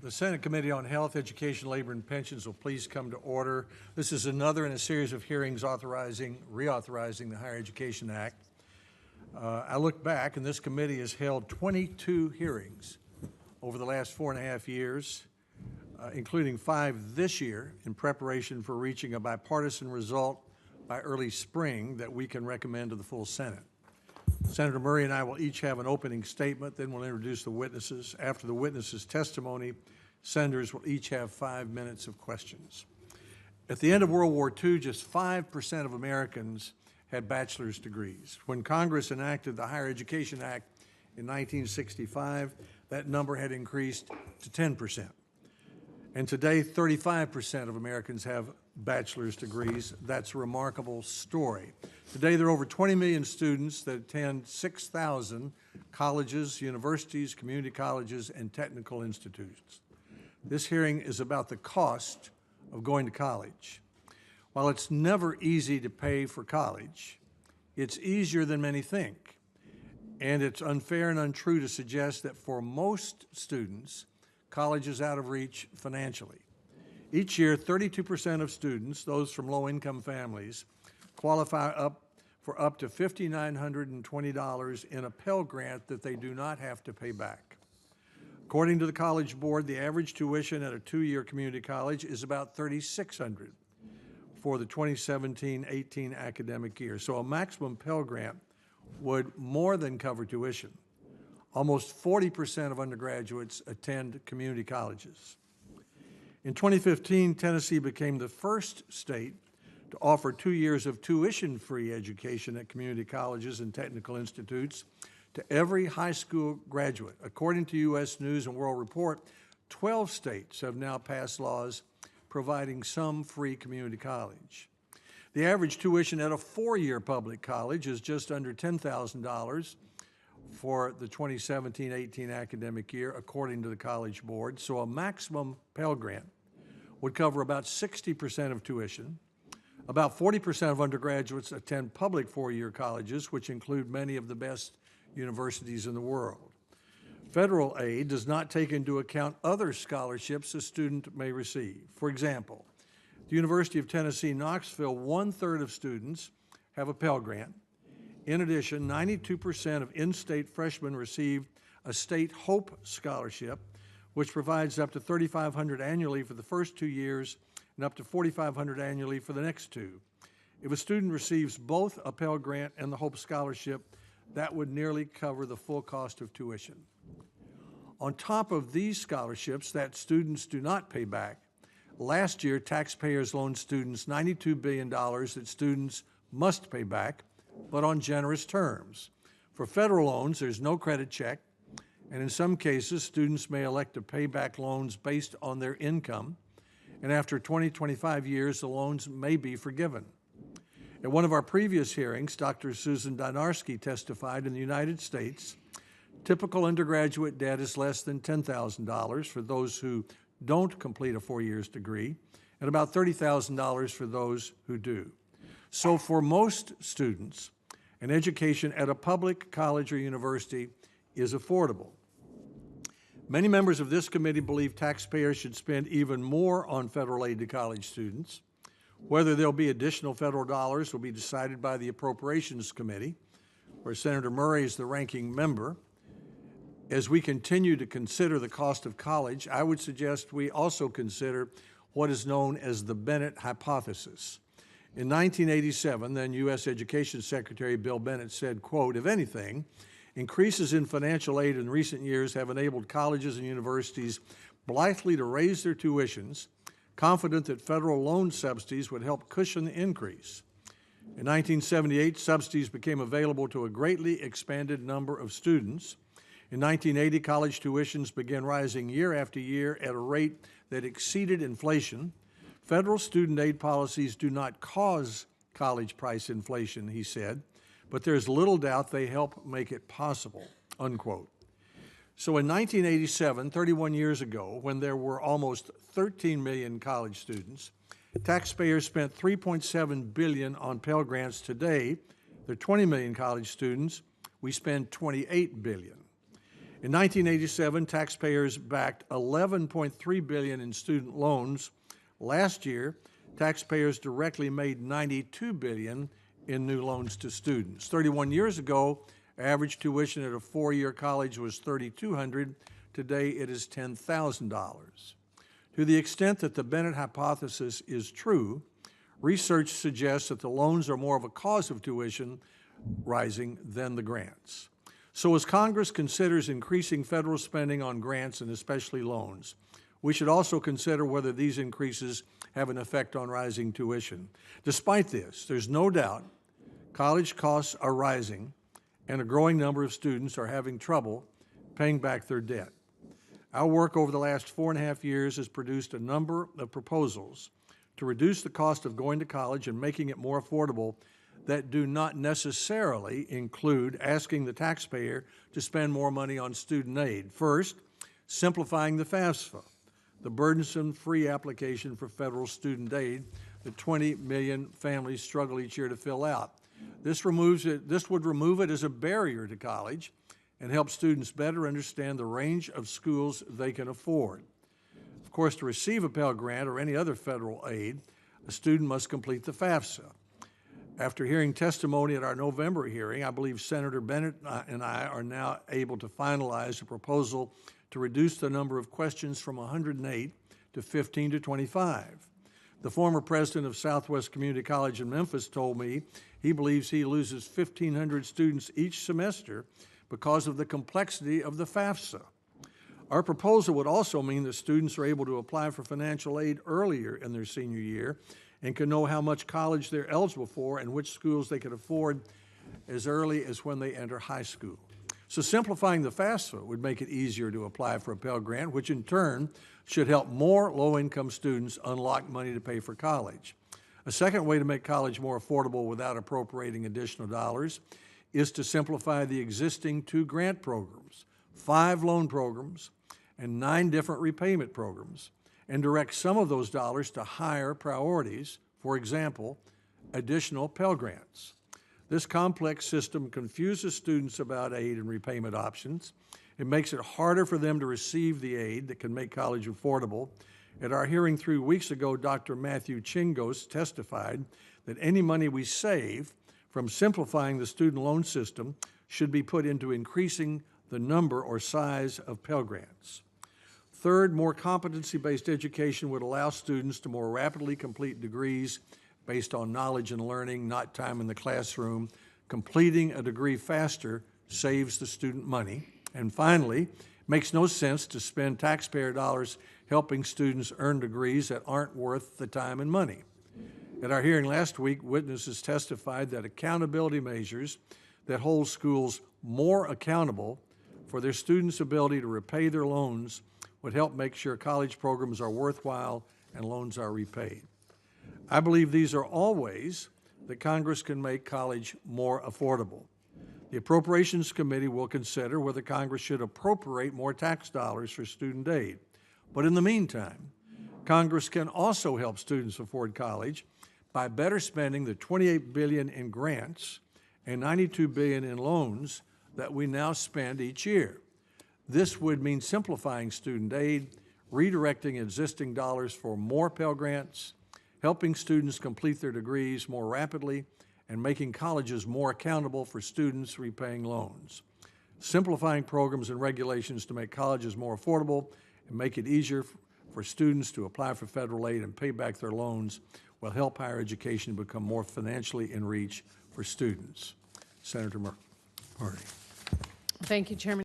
The Senate Committee on Health, Education, Labor, and Pensions will please come to order. This is another in a series of hearings reauthorizing the Higher Education Act. I look back, and this committee has held 22 hearings over the last 4.5 years, including 5 this year, in preparation for reaching a bipartisan result by early spring that we can recommend to the full Senate. Senator Murray and I will each have an opening statement, then we'll introduce the witnesses. After the witnesses' testimony, senators will each have 5 minutes of questions. At the end of World War II, just 5% of Americans had bachelor's degrees. When Congress enacted the Higher Education Act in 1965, that number had increased to 10%. And today, 35% of Americans have bachelor's degrees. That's a remarkable story. Today, there are over 20 million students that attend 6,000 colleges, universities, community colleges, and technical institutes. This hearing is about the cost of going to college. While it's never easy to pay for college, it's easier than many think. And it's unfair and untrue to suggest that for most students, college is out of reach financially. Each year, 32% of students, those from low-income families, qualify for up to $5,920 in a Pell Grant that they do not have to pay back. According to the College Board, the average tuition at a 2-year community college is about $3,600 for the 2017-18 academic year. So a maximum Pell Grant would more than cover tuition. Almost 40% of undergraduates attend community colleges. In 2015, Tennessee became the first state to offer 2 years of tuition-free education at community colleges and technical institutes to every high school graduate. According to U.S. News and World Report, 12 states have now passed laws providing some free community college. The average tuition at a 4-year public college is just under $10,000 for the 2017-18 academic year, according to the College Board. So a maximum Pell Grant would cover about 60% of tuition. About 40% of undergraduates attend public 4-year colleges, which include many of the best universities in the world. Federal aid does not take into account other scholarships a student may receive. For example, the University of Tennessee, Knoxville, 1/3 of students have a Pell Grant. In addition, 92% of in-state freshmen receive a State Hope Scholarship, which provides up to $3,500 annually for the first 2 years and up to $4,500 annually for the next 2. If a student receives both a Pell Grant and the Hope Scholarship, that would nearly cover the full cost of tuition. On top of these scholarships that students do not pay back, last year taxpayers loaned students $92 billion that students must pay back, but on generous terms. For federal loans, there's no credit check, and in some cases, students may elect to pay back loans based on their income, and after 20-25 years, the loans may be forgiven. At one of our previous hearings, Dr. Susan Dynarski testified in the United States, typical undergraduate debt is less than $10,000 for those who don't complete a 4-year degree, and about $30,000 for those who do. So for most students, an education at a public college or university is affordable. Many members of this committee believe taxpayers should spend even more on federal aid to college students. Whether there'll be additional federal dollars will be decided by the Appropriations Committee, where Senator Murray is the ranking member. As we continue to consider the cost of college, I would suggest we also consider what is known as the Bennett hypothesis. In 1987, then U.S. Education Secretary Bill Bennett said, quote, "If anything, increases in financial aid in recent years have enabled colleges and universities blithely to raise their tuitions, confident that federal loan subsidies would help cushion the increase. In 1978, subsidies became available to a greatly expanded number of students. In 1980, college tuitions began rising year after year at a rate that exceeded inflation. Federal student aid policies do not cause college price inflation," he said, "but there's little doubt they help make it possible," unquote. So in 1987, 31 years ago, when there were almost 13 million college students, taxpayers spent $3.7 billion on Pell Grants. Today, there are 20 million college students. We spend $28 billion. In 1987, taxpayers backed $11.3 billion in student loans. Last year, taxpayers directly made $92 billion in new loans to students. 31 years ago, average tuition at a four-year college was $3,200. Today, it is $10,000. To the extent that the Bennett hypothesis is true, research suggests that the loans are more of a cause of tuition rising than the grants. So as Congress considers increasing federal spending on grants and especially loans, we should also consider whether these increases have an effect on rising tuition. Despite this, there's no doubt college costs are rising and a growing number of students are having trouble paying back their debt. Our work over the last 4.5 years has produced a number of proposals to reduce the cost of going to college and making it more affordable that do not necessarily include asking the taxpayer to spend more money on student aid. First, simplifying the FAFSA, the burdensome free application for federal student aid that 20 million families struggle each year to fill out. This would remove it as a barrier to college and help students better understand the range of schools they can afford. Of course, to receive a Pell Grant or any other federal aid, a student must complete the FAFSA. After hearing testimony at our November hearing, I believe Senator Bennett and I are now able to finalize a proposal to reduce the number of questions from 108 to 15 to 25. The former president of Southwest Community College in Memphis told me he believes he loses 1,500 students each semester because of the complexity of the FAFSA. Our proposal would also mean that students are able to apply for financial aid earlier in their senior year and can know how much college they're eligible for and which schools they can afford as early as when they enter high school. So simplifying the FAFSA would make it easier to apply for a Pell Grant, which in turn should help more low-income students unlock money to pay for college. A second way to make college more affordable without appropriating additional dollars is to simplify the existing 2 grant programs, 5 loan programs, and 9 different repayment programs, and direct some of those dollars to higher priorities, for example, additional Pell Grants. This complex system confuses students about aid and repayment options. It makes it harder for them to receive the aid that can make college affordable. At our hearing 3 weeks ago, Dr. Matthew Chingos testified that any money we save from simplifying the student loan system should be put into increasing the number or size of Pell Grants. Third, more competency-based education would allow students to more rapidly complete degrees based on knowledge and learning, not time in the classroom. Completing a degree faster saves the student money. And finally, it makes no sense to spend taxpayer dollars helping students earn degrees that aren't worth the time and money. At our hearing last week, witnesses testified that accountability measures that hold schools more accountable for their students' ability to repay their loans would help make sure college programs are worthwhile and loans are repaid. I believe these are all ways that Congress can make college more affordable. The Appropriations Committee will consider whether Congress should appropriate more tax dollars for student aid. But in the meantime, Congress can also help students afford college by better spending the $28 billion in grants and $92 billion in loans that we now spend each year. This would mean simplifying student aid, redirecting existing dollars for more Pell Grants, helping students complete their degrees more rapidly, and making colleges more accountable for students repaying loans. Simplifying programs and regulations to make colleges more affordable and make it easier for students to apply for federal aid and pay back their loans will help higher education become more financially in reach for students. Senator Marty. Thank you, Chairman.